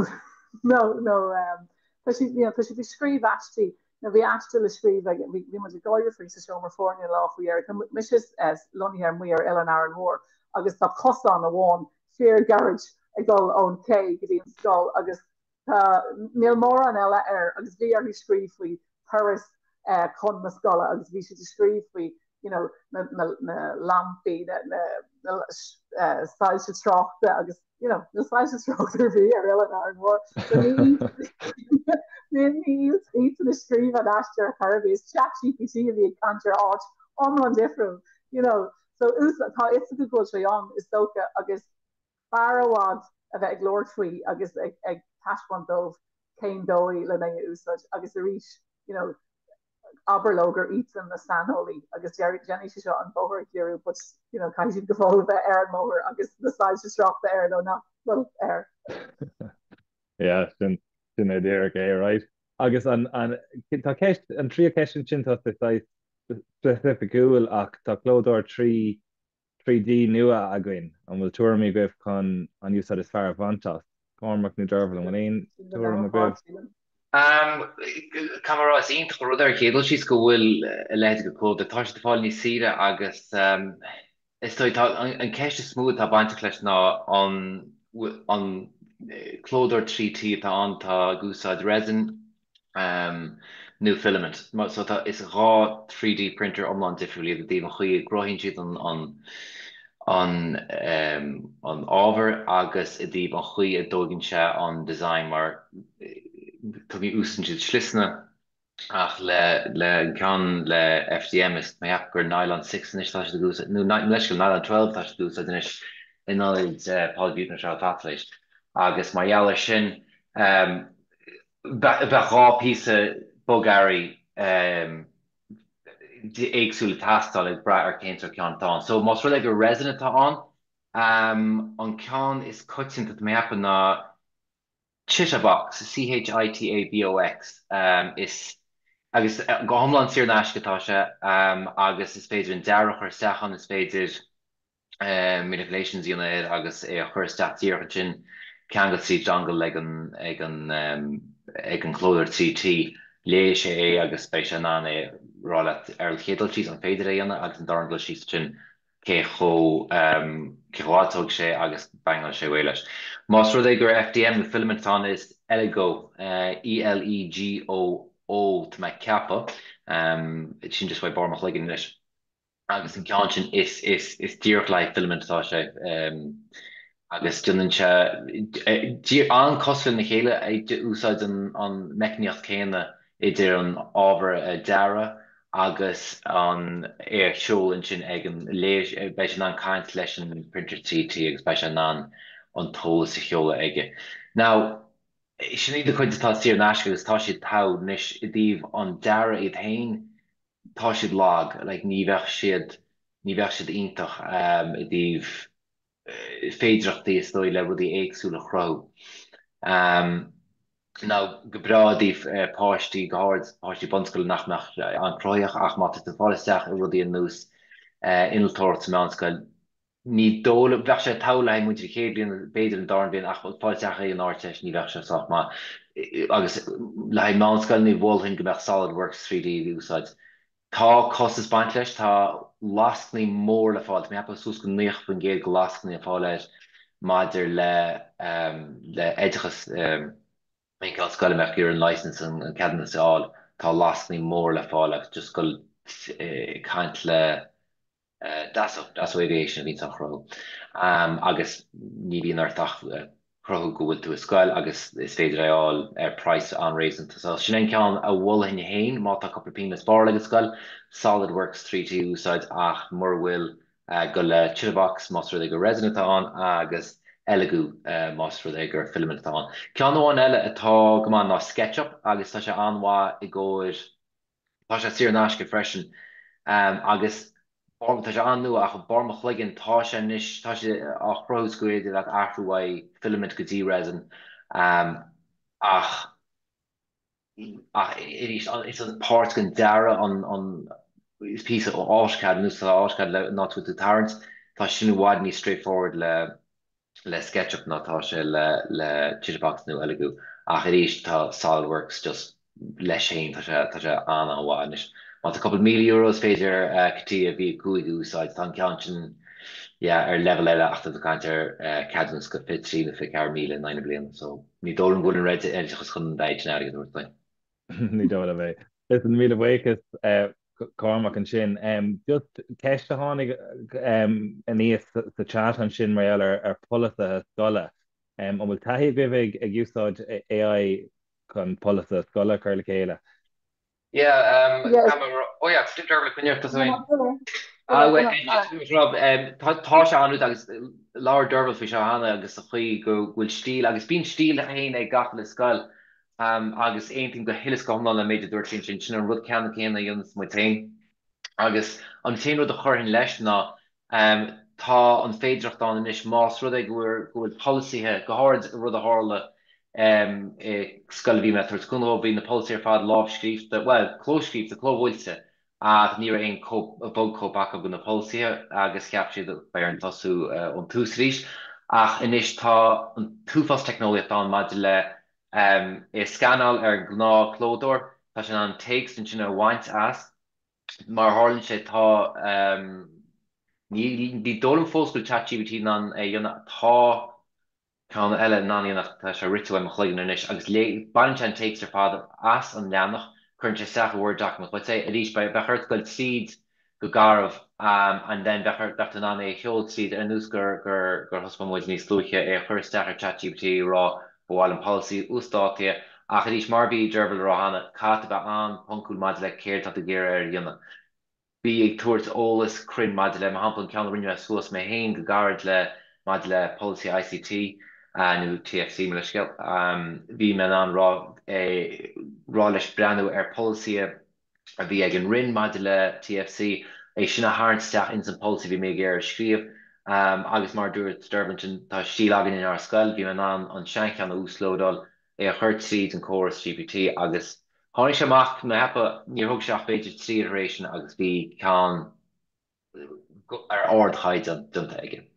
Speaker 3: si bhí scríb atí na bhí atí le scríb bhí mu gáir frí sa seomar fórne láhuiar mis lonihar muir Árainn Mhór agus tá cosán a bháin fear garage ag dul ón cé go dtí an Scoil agus níl mór an eile agus bhí ar hí scríb faoi thuras chun na Scoile agus bhí si scríb faoi na lampi sáilse trochta agus na sáilse trochta bhí ar Árainn Mhór ní na scríb an eiste chubhí ChatGPT a bhí cantar áit an difriú so tá is go go sé an is socha agus barhád a bheith ag glóir faoi agus ag taisbandómh céim dóí le na úsáid agus a ríis aberlógur ítan na sanolí agus Jenny se an bóhar gearú but caiisi go fá bheith ar mór agus na sáil se straachta air nó nach well air.
Speaker 2: Yeah, sin é déir é right. Agus an tá ceist an trí ceistin sin tá specificúil ach tá clódóir 3D nua a gin an bhfuil tuairmí goibh chun an úsad is fear bhaintas Cormac nó Derval an bhfuil tuairm a goibh.
Speaker 1: Kangaroos AI rudar chédal sí go bhfuil le go cód a tá de fáil ní sire agus is an ceiste smúd a baint leis ná an clódar 3T tá antá gúsáid resin new filament so is rá 3D printer omland difriúlí a dtí an chuí grohinn siad an ábhar agus i dtí an chuí a dóginn se an design mar tu mí úsan siad slisna ach le gan le FDM is mé gur nylon 6 is tá gúsa nó leis go nylon 12 tá gúsa den is ináid Paulbúna se tatléis agus marall sin bheith rá písa bogarí éagsúla tastal ag bra ar céint cean tá so más ru le go resonant an cean is cuitin mé happen na Chitabox CHITABOX is agus go homlan sir náiscatá se agus is féidir an dearach ar sechan is féidir manipulations íana agus é chur statíir sin Kangaroos jungle ag an clódar TT lé sé agus spéis an é rála ar chédaltí an féidir éana agus an darndal sí sin céhátóg sé agus bangal sé bhfuiles. Más ru gur FDM na filmentán is ELEGO ELEGO me ceappa sin just bhaid barmach ligin leis agus an cean sin is díoch le filmenttá sé agus dunnen se an cosfin na chéile úsáid an mecníocht chéine idir an ábhar dara agus an éagsúil in sin ag an léis bei an caiint leis an printer TT agus bei an tó sa cheola aige. Now, sin iad chuid tá tíar náisce agus tá siad tá níos i dtíobh an dara iad hain tá siad lag, ní bheith siad iontach i dtíobh féidirachtaí is dói le rudí éagsúla chró. Nou, gebráidíh páistí gáard páistí bunscoile nach an croíoch ach má tá fáisteach i rudí an nús inaltóirt sa mbeanscoil. Ní dóla bheith sé tála mu chéblion beidir an darn blion ach fáisteach an áirteis ní bheith se soach má agus le mbeanscoil ní bhfuilhin go bheith SolidWorks 3D úsáid. Tá costas baint leis tá lascnaí mór le fáil, mé heappa sús go nuoch fan géad go lascnaí a fáil leis maidir le éidechas nGaelscoile Mhic Diarmada an license an Kangaroos AI tá lascnaí mór le fáil just go caint le das aviation a vín an chró. Agus ní bhíon artach chró go bhfuil tú a scoil agus is féidir áil price an rééisint. So sin an ceann a bhfuil hin hain má tá coppla pin spáir le scoil SolidWorks 3D úsáid ach mar bhfuil go le chillbox más ag go resonant an agus elegú más ag gur filament an. Ceanháin eile atá goman ná SketchUp agus tá se anhá i ggóir tá sé tíar náisce freisin agus tá sé anú ach barmach ligin tá sé níos tá sé á chroscuid le ahrúhaid filament go dtí resin ach it's an part gon dara an is piece of ácad nu ácad le not with the tarrant tá sin bhád ní straightforward le SketchUp nátá sé le chillbox nu elegú ach éis tá SolidWorks just leis sé tá sé an bháis. Want a couple €1 féidir catí a bhí cuaig úsáid tá ceantin level eile achta do cantar cadans go fit sí na fi 9 blian, so ní dólan bhfuil an réide éilechas chun daid na agad úirta.
Speaker 2: Ní dó a bheith. Is an míle bhhéchas Cormac an sin. Just ceiste tháinig aníos sa chat an sin mar ar polasa scoile. An bhfuil taithí bhíh ag úsáid AI chun polasa scoile chuir le chéile.
Speaker 1: Derval kunir tá se anú agus láir Derval fi se hanna agus a chuí go bhfuil stíl agus bín stíl a héin ag gafa le scoil agus einting go hilas gomná le méidir dúir sin an rud ceanna chéanna dionas mu tain agus an té rud a chuirn leis ná tá an féidircht an inis más rud ag bhfuil policíthe go háir rud a hála scoil bhí me gur bhí na policy ar fad lábhscríft clóscríft a chlóhhuiilte a ní ein bog cóbach go na policy agus ceap siad ar an tasú an túsrís ach inis tá an túfas technoliacht an maidir le scanal ar gná clódor tá sin an takes in sin a bhaint as mar hálann sé tá ní dólam fós go ChatGPT ná dhéanana tá Kan eile náíach tá se ritual mo chluigen inis agus ban takes ar fád as an leannach chun sé seach Word document, but say a rís bei bechart goil seed go garh and then bechart dat an é cheol seed an nús gur hospamuid níos slúche chuirsteach ar ChatGPT rá bháil an policy úsátia ach rís marbí Derval ráhanana cat bheith an poncúil maid le céir tá géir ar dhéanana. Bí ag tuairt ólas crin maid le haplan cean rinne suas mé hain go gard le maid le policy ICT nu TFC me leisceil. Bhí me an rá leis breanú ar policy a bhí ag an rinn maid le TFC é sinna háirteach in san policy bhí mé ar scríomh agus mar dúirt Durbanton tá stíl agin in ar scoil bhí me an seancean a úslódal a chuirt siad an choras GPT agus tháinig semach na hepa ní thug seach beidir trí iteration agus bhí ceann ar ardchaid dunta aige.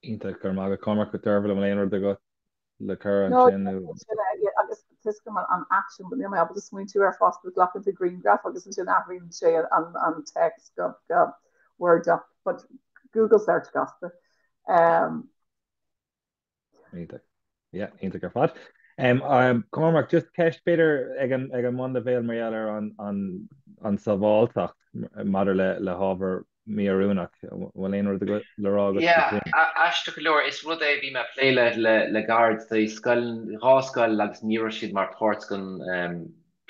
Speaker 2: Ínta gur má Cormac Ó Tuairisg am léonar de go le chur an sin
Speaker 3: agus tuiscem an action but mé agus múinteoir ar fásta ghlachan de green graph agus an sin ahríonn sé an text go Word doc, but Google search gasta.
Speaker 2: Ínta gur fad. Cormac just ceist beidir ag an munda bhéal mar eall ar an sábháilteacht madidir le hábhar míarúnach bhfuil éon rud le rá
Speaker 1: Yeah, as go leor is rud é bhí me pléile le gard de ráscoil agus níra siad mar port gon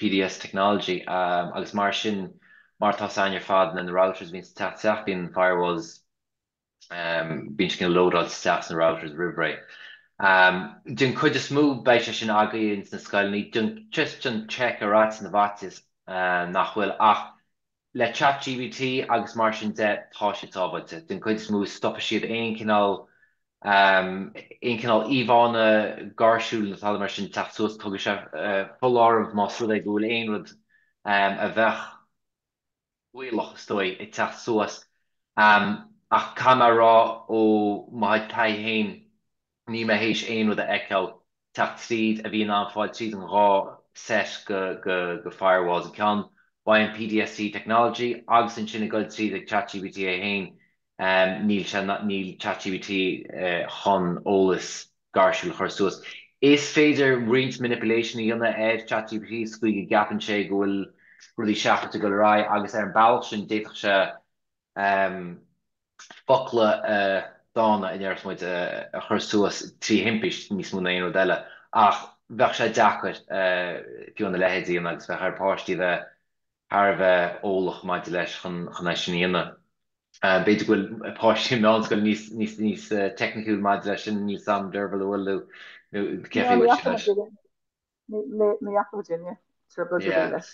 Speaker 1: PDS technology agus mar sin mar tá aine fad na routers vín teach bín firewalls bín cin loadáil teach na routers ribbre. Dun chuid is smú bei sin agaíonn na scoilní dun just an check arát na bhatis nach bhfuil ach le ChatGPT agus mar sin de tá sé tábhaide. Dun chuid is smú stoppa siad aon cinál íhána garsúil na tal mar sin taús tugu se full ámh más ru é gúil aon rud a bheith bhuiilech stoi i teach suas ach camera ó mai taithí ní me hééis éon rud a eiceil teach tríd a bhí an fáil tríd an rá set go firewalls a cean bhain PDSC technology agus an sinna goil tríd ag ChatGPT a hain níl ChatGPT chun ólas garsúil chuir suas. Is féidir rint manipulation i dhéanana ChatGPT scuige gapan sé go bhfuil rudí seachta go rá agus ar an bailach sin déach se fola dána in muid a chur suas trí himpiis níos mú éon deile ach bheith sé deachir fiúna lehéidí agus bheith ar páistí bheith ar bheith ólach maidide leis chun sinna. Beidir bhfuil páistí me go níos technicú maidide leis sin níos sam Derval bhfuil cefi
Speaker 3: Virginia leis.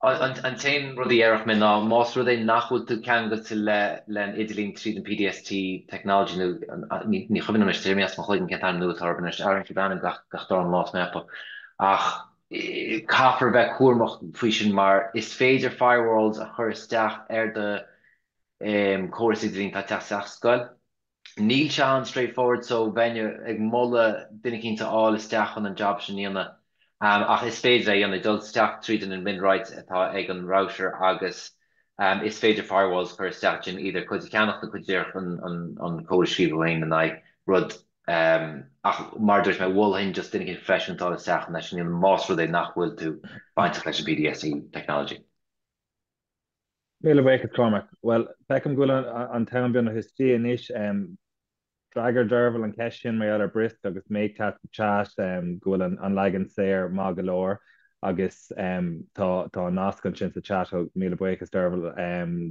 Speaker 1: An tein rudí éireach me ná más rud é nachhfuil tú cean go le an idirlín tríd an PDST technology ní chubin me tréimias má chuigen cean nu tarban Árainn Mhór gach an lás mepa ach caafar bheith cuairmach faoi sin mar is féidir firewalls a chur isteach ar de choras idirlín tá teach scoil. Níl se an straightforward so bhaine ag molla duine cinnta áil isteach an job sin íana. Ach is féidir é an dul steach tríd an minráid atá ag an router agus is féidir firewalls chu isteach sin idir chuid ceannach na chuidir an cóisríomh bhhain na rud ach mar dúirt me bhfuilhain just duine cin freisintá isteach na sin más rud é nachhfuil tú bainte leis an PDSC technology.
Speaker 2: Míle bhéchas Cormac. Well, fecum gúil an tam beanna histí inis Dragar Derval an ceisisin mé ar brist agus méid cat chat gúil an legan séir má go leor agus tá nascan sin sa chat ó míle bhéchas Derval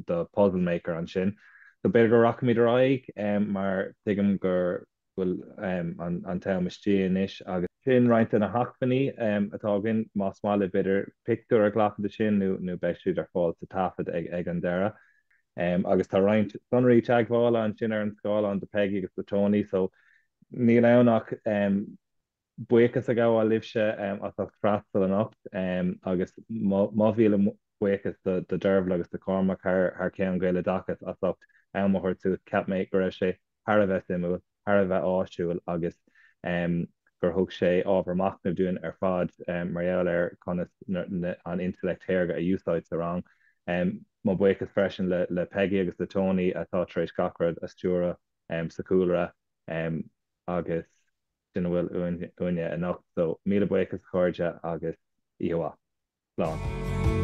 Speaker 2: the puzzle maker an sin. So beidir go racha míidir aig mar tuigim gur bhfuil an tam istí inis agus sin roiint in a hachfaní atá gin más mála beidir picú a ghlacha de sin nó beisiú ar fáil sa tafad ag an deire. Agus tá roiint sunraí teaghála an sin ar an scáil an de Peggy agus de Tony, so ní lenach buchas a gáil libse atá frastal an opt agus má bhíle buchas de Derval agus de Cormac ar cean gaile dachas atá amthir tú capméid go raibh sé Har a bheith imú, Har a bheith áisiúil agus gur thug sé ábharmachnamh dúin ar fad marall ar conas an Intleacht Shaorga a úsáid sa rang. Má buchas freisin le Peggy agus de Tony atá trééis gacrad a stúra sa cúlra agus duna bhfuil uine enoch, so míle buchas chuirde agus ihuá. Lán.